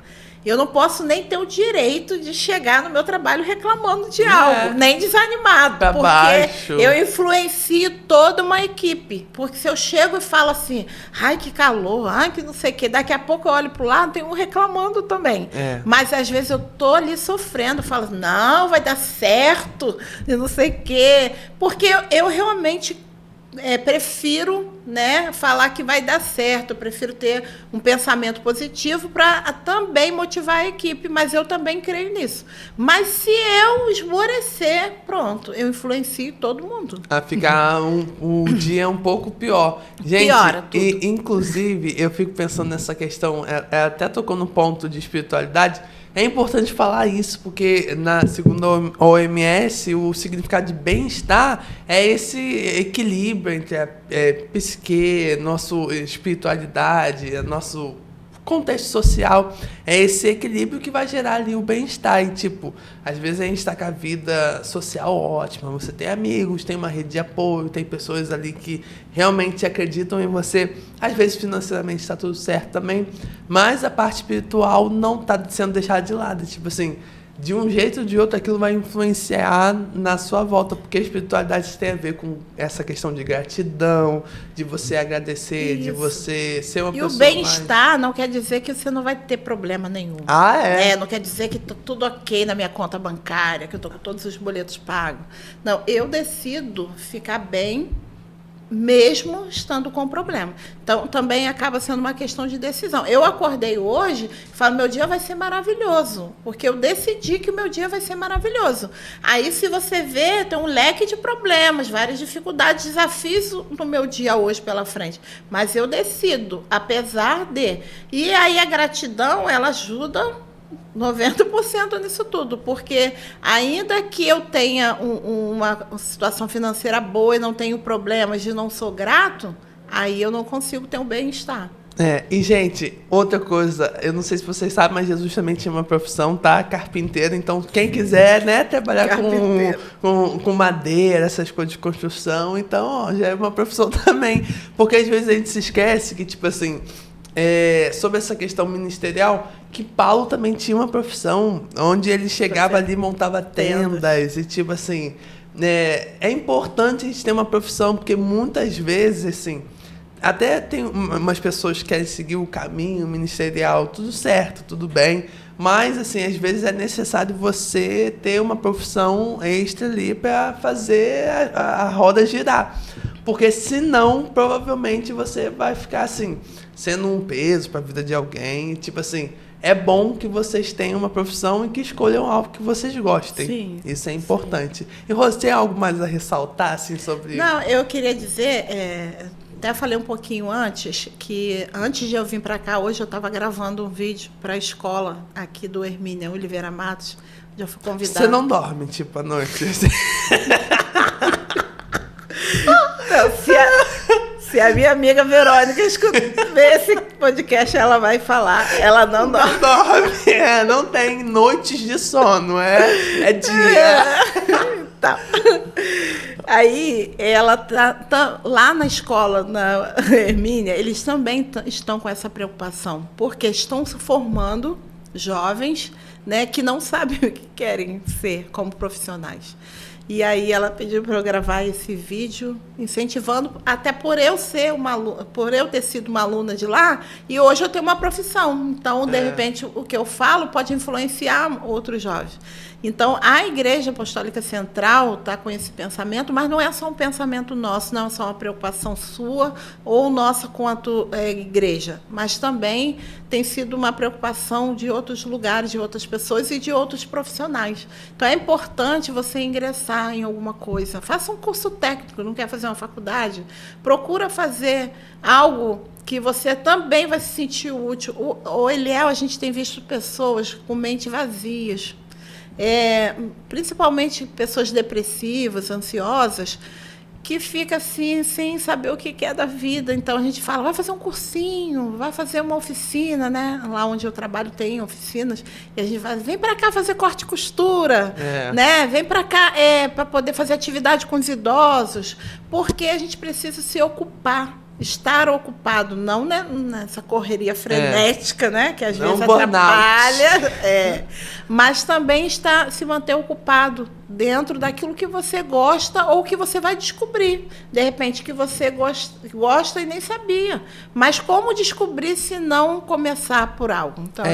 B: Eu não posso nem ter o direito de chegar no meu trabalho reclamando de algo, nem desanimado. Porque eu influencio toda uma equipe. Porque se eu chego e falo assim, ai, que calor, ai, que não sei o quê, daqui a pouco eu olho para o lado, tem um reclamando também. Mas às vezes eu tô ali sofrendo, falo, não, vai dar certo, e não sei o quê. Porque eu realmente... prefiro, né, falar que vai dar certo, eu prefiro ter um pensamento positivo para também motivar a equipe, mas eu também creio nisso. Mas se eu esmorecer, pronto, eu influencio todo mundo.
A: A ficar o dia um pouco pior. Gente,
B: piora tudo.
A: Inclusive, eu fico pensando nessa questão, até tocou no ponto de espiritualidade, é importante falar isso, porque, segundo a OMS, o significado de bem-estar é esse equilíbrio entre a psique, nossa espiritualidade, nosso contexto social. É esse equilíbrio que vai gerar ali o bem-estar. E, tipo, às vezes a gente está com a vida social ótima, você tem amigos, tem uma rede de apoio, tem pessoas ali que realmente acreditam em você. Às vezes financeiramente está tudo certo também, mas a parte espiritual não está sendo deixada de lado. Tipo assim, de um jeito ou de outro, aquilo vai influenciar na sua volta, porque a espiritualidade tem a ver com essa questão de gratidão, de você agradecer, de você ser uma pessoa
C: E o bem-estar não quer dizer que você não vai ter problema nenhum. Não quer dizer que tá tudo ok na minha conta bancária, que eu estou com todos os boletos pagos. Não, eu decido ficar bem mesmo estando com problema. Então, também acaba sendo uma questão de decisão. Eu acordei hoje e falo, meu dia vai ser maravilhoso, porque eu decidi que o meu dia vai ser maravilhoso. Aí, se você vê, tem um leque de problemas, várias dificuldades, desafios no meu dia hoje pela frente. Mas eu decido, apesar de... E aí, a gratidão, ela ajuda 90% nisso tudo, porque ainda que eu tenha uma situação financeira boa e não tenho problemas de não sou grato, aí eu não consigo ter um bem-estar.
A: E gente, outra coisa, eu não sei se vocês sabem, mas Jesus também tinha uma profissão, tá? Carpinteiro. Então, quem quiser, né, trabalhar com madeira, essas coisas de construção, então, ó, já é uma profissão também. Porque às vezes a gente se esquece que, tipo assim, sobre essa questão ministerial, que Paulo também tinha uma profissão onde ele chegava ali e montava tendas e tipo assim, é importante a gente ter uma profissão, porque muitas vezes, assim, até tem umas pessoas que querem seguir o caminho ministerial, tudo certo, tudo bem, mas assim, às vezes é necessário você ter uma profissão extra ali para fazer a roda girar. Porque senão, provavelmente, você vai ficar assim, sendo um peso para a vida de alguém. Tipo assim, é bom que vocês tenham uma profissão e que escolham algo que vocês gostem.
B: Sim.
A: Isso é importante. Sim. E Rose, tem algo mais a ressaltar assim, sobre...
C: Não, eu queria dizer, até falei um pouquinho antes, que antes de eu vir para cá, hoje eu estava gravando um vídeo para a escola aqui do Hermínio Oliveira Matos, onde eu fui convidada.
A: Você não dorme, tipo, à noite?
C: Não, se a minha amiga Verônica ver esse podcast, ela vai falar. Ela não dorme.
A: Não dorme, não tem noites de sono, é dia.
C: Tá. Aí, ela tá lá na escola, na Hermínia, eles também estão com essa preocupação, porque estão se formando jovens, né, que não sabem o que querem ser como profissionais. E aí ela pediu para eu gravar esse vídeo, incentivando, até por eu ter sido uma aluna de lá, e hoje eu tenho uma profissão. Então, de repente, o que eu falo pode influenciar outros jovens. Então, a Igreja Apostólica Central está com esse pensamento, mas não é só um pensamento nosso, não é só uma preocupação sua ou nossa quanto igreja, mas também tem sido uma preocupação de outros lugares, de outras pessoas e de outros profissionais. Então, é importante você ingressar em alguma coisa. Faça um curso técnico, não quer fazer uma faculdade? Procura fazer algo que você também vai se sentir útil. O Eliel, a gente tem visto pessoas com mente vazias, principalmente pessoas depressivas, ansiosas, que fica assim, sem saber o que é da vida. Então, a gente fala, vai fazer um cursinho, vai fazer uma oficina, né? Lá onde eu trabalho tem oficinas, e a gente fala, vem para cá fazer corte e costura, né? Vem para cá para poder fazer atividade com os idosos, porque a gente precisa se ocupar. Estar ocupado, não nessa correria frenética, né, que às vezes atrapalha, mas também se manter ocupado dentro daquilo que você gosta ou que você vai descobrir. De repente, que você gosta e nem sabia. Mas como descobrir se não começar por algo? Então,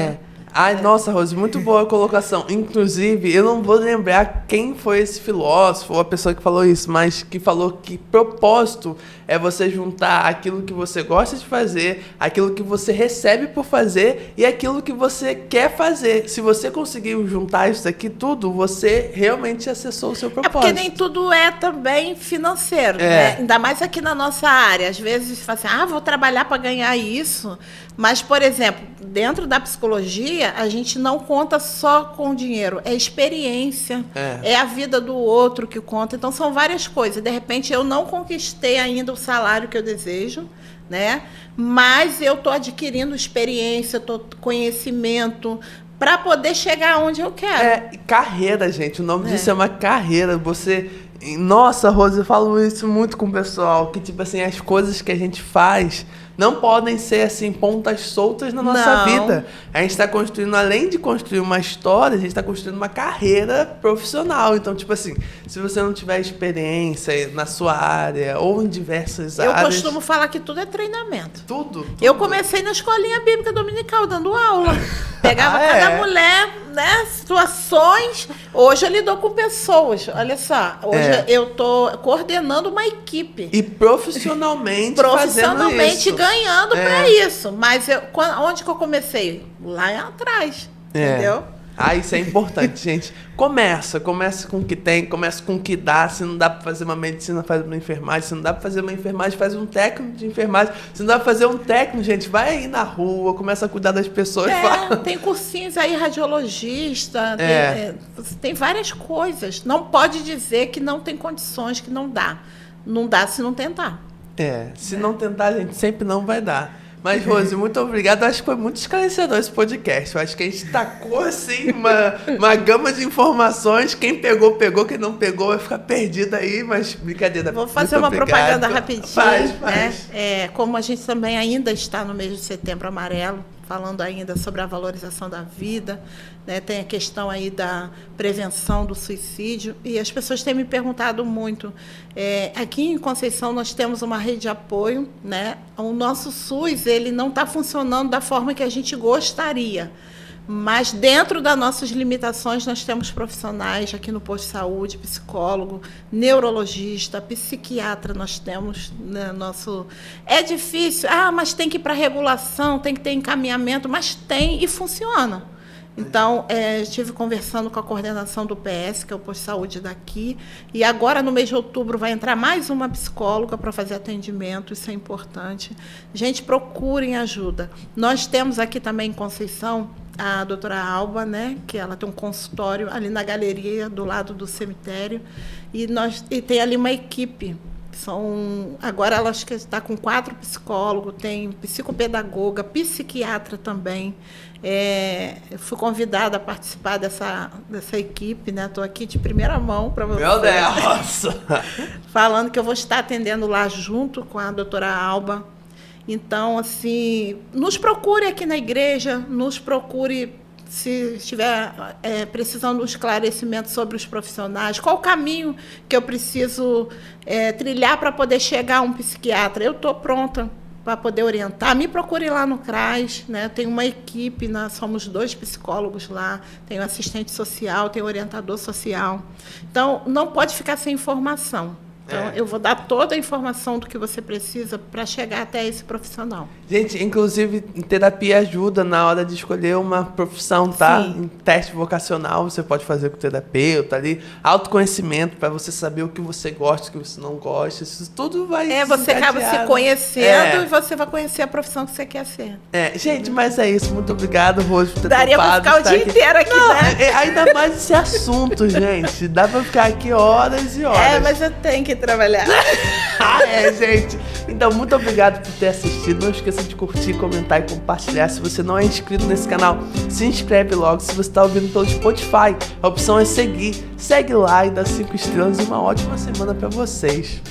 A: Ai, nossa, Rose, muito boa a colocação. Inclusive, eu não vou lembrar quem foi esse filósofo ou a pessoa que falou isso, mas que falou que propósito é você juntar aquilo que você gosta de fazer, aquilo que você recebe por fazer e aquilo que você quer fazer. Se você conseguiu juntar isso aqui tudo, você realmente acessou o seu propósito.
C: Porque nem tudo é também financeiro, né? Ainda mais aqui na nossa área. Às vezes, você fala assim, vou trabalhar para ganhar isso. Mas, por exemplo, dentro da psicologia, psicologia, a gente não conta só com dinheiro, é experiência, é a vida do outro que conta. Então, são várias coisas. De repente, eu não conquistei ainda o salário que eu desejo, né? Mas eu estou adquirindo experiência, conhecimento, para poder chegar onde eu quero.
A: Carreira, gente. O nome disso é uma carreira. Você... Nossa, Rose, eu falo isso muito com o pessoal, que, tipo assim, as coisas que a gente faz não podem ser, assim, pontas soltas na nossa vida. A gente está construindo, além de construir uma história, a gente está construindo uma carreira profissional. Então, tipo assim, se você não tiver experiência na sua área ou em diversas áreas...
C: Eu costumo falar que tudo é treinamento.
A: Tudo.
C: Eu comecei na escolinha bíblica dominical, dando aula. Pegava cada mulher, né, situações. Hoje eu lido com pessoas. Olha só, hoje eu estou coordenando uma equipe.
A: E profissionalmente fazendo isso.
C: Ganhando para isso. Mas onde que eu comecei? Lá atrás, entendeu?
A: Isso é importante, gente. Começa com o que tem, começa com o que dá. Se não dá para fazer uma medicina, faz uma enfermagem. Se não dá para fazer uma enfermagem, faz um técnico de enfermagem. Se não dá para fazer um técnico, gente, vai aí na rua, começa a cuidar das pessoas.
C: Tem cursinhos aí, radiologista, tem várias coisas. Não pode dizer que não tem condições, que não dá. Não dá se não tentar.
A: Se não tentar, gente, sempre não vai dar. Mas, Rose, muito obrigado. Eu acho que foi muito esclarecedor esse podcast. Eu acho que a gente tacou, assim, uma gama de informações. Quem pegou, pegou. Quem não pegou vai ficar perdido aí, mas brincadeira.
C: Vou fazer uma propaganda rapidinho.
A: Faz.
C: Né? Como a gente também ainda está no mês de Setembro Amarelo, falando ainda sobre a valorização da vida, né? Tem a questão aí da prevenção do suicídio, e as pessoas têm me perguntado muito. Aqui em Conceição nós temos uma rede de apoio, né? O nosso SUS ele não está funcionando da forma que a gente gostaria, mas dentro das nossas limitações nós temos profissionais aqui no posto de saúde, psicólogo, neurologista, psiquiatra, nós temos, né, nosso... É difícil, mas tem que ir para regulação, tem que ter encaminhamento, mas tem e funciona. Então, estive conversando com a coordenação do PS, que é o posto de saúde daqui, e agora, no mês de outubro, vai entrar mais uma psicóloga para fazer atendimento, isso é importante. Gente, procurem ajuda. Nós temos aqui também em Conceição a doutora Alba, né, que ela tem um consultório ali na galeria, do lado do cemitério, e tem ali uma equipe. Agora ela acho que está com 4 psicólogos, tem psicopedagoga, psiquiatra também. Eu fui convidada a participar dessa equipe, né? Estou aqui de primeira mão para você.
A: Meu Deus!
C: Falando que eu vou estar atendendo lá junto com a doutora Alba. Então, assim, nos procure aqui na igreja, nos procure se estiver precisando de um esclarecimento sobre os profissionais, qual o caminho que eu preciso trilhar para poder chegar a um psiquiatra. Eu estou pronta para poder orientar. Me procure lá no CRAS, né? Tem uma equipe, nós somos 2 psicólogos lá, tem o assistente social, tem o orientador social. Então, não pode ficar sem informação. Então, eu vou dar toda a informação do que você precisa para chegar até esse profissional.
A: Gente, inclusive, terapia ajuda na hora de escolher uma profissão, tá?
C: Sim.
A: Em teste vocacional, você pode fazer com o terapeuta ali. Autoconhecimento, para você saber o que você gosta, o que você não gosta. Isso tudo vai
C: você acaba se conhecendo e você vai conhecer a profissão que você quer ser.
A: Gente, mas é isso. Muito obrigado, Rose, por ter
C: Daria para ficar o dia inteiro aqui, né?
A: Ainda mais esse assunto, gente. Dá para ficar aqui horas e horas.
C: Mas eu tenho que trabalhar.
A: Gente. Então, muito obrigado por ter assistido. Não esqueça de curtir, comentar e compartilhar. Se você não é inscrito nesse canal, se inscreve logo. Se você está ouvindo pelo Spotify, a opção é seguir. Segue lá e dá 5 estrelas e uma ótima semana para vocês.